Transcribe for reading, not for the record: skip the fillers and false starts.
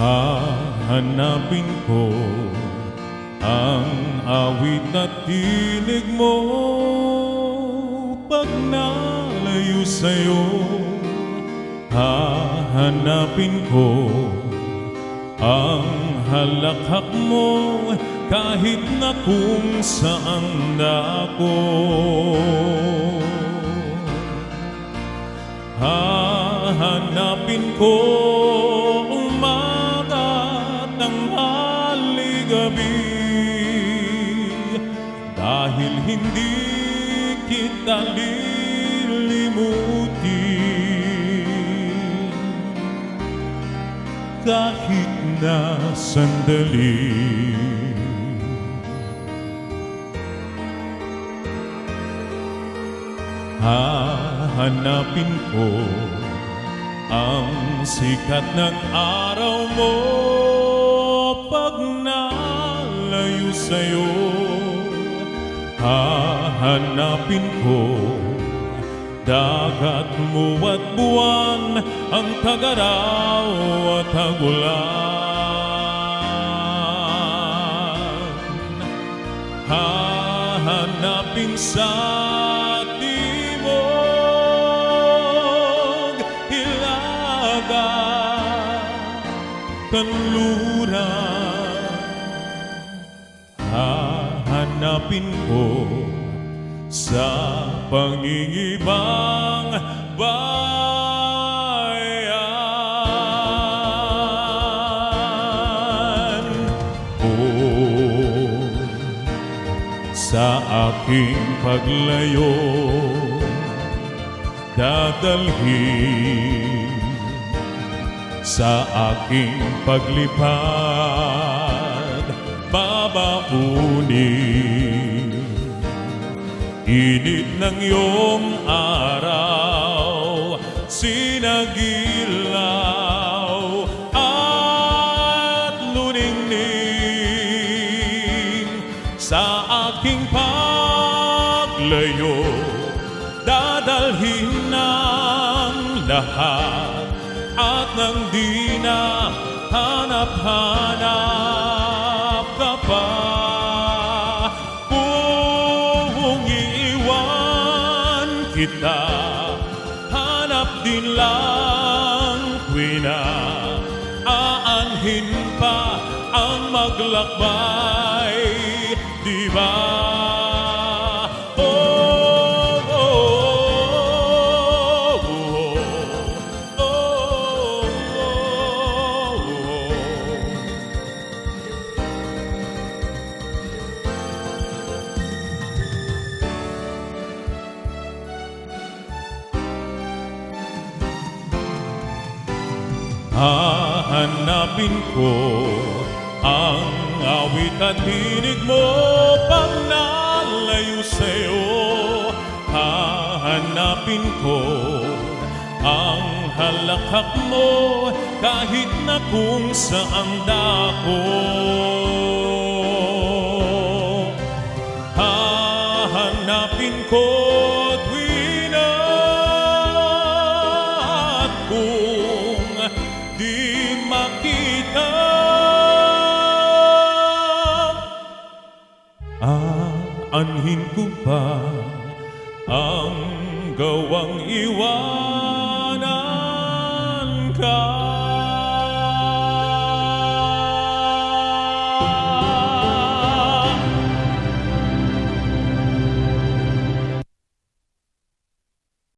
Hahanapin ko ang awit na tinig mo pag nalayo sa'yo. Hahanapin ko ang halakhak mo kahit na kung saan ako. Hahanapin ko umaga, tanghali, gabi, dahil hindi kita lilimutin kahit na sandali. Hahanapin ko ang sikat ng araw mo pag nalayo sa'yo. Hahanapin ko dagat mo at buwan, ang tag-araw at tag-ulan. Hahanapin sa timog, hilaga, kanluran. Hahanapin ko sa pangingibang bayan. Oh, sa aking paglayo dadalhin, sa aking paglipad babaunin. Init ng iyong araw, sinagilaw at luningning. Sa aking paglayo, dadalhin ng lahat at nang di na hanap-hanap ka pa. Kita hanap din lang tuwina, aanhin pa ang maglakbay, di ba? Oh, oh, oh, oh, oh, oh, oh. Hahanapin ko ang awit at tinig mo pag nalayo sa'yo. Hahanapin ko ang halakhak mo kahit na kung saan dako. Hahanapin ko tuwina at kung di makita, aanhin ko pa ang gawang iwan.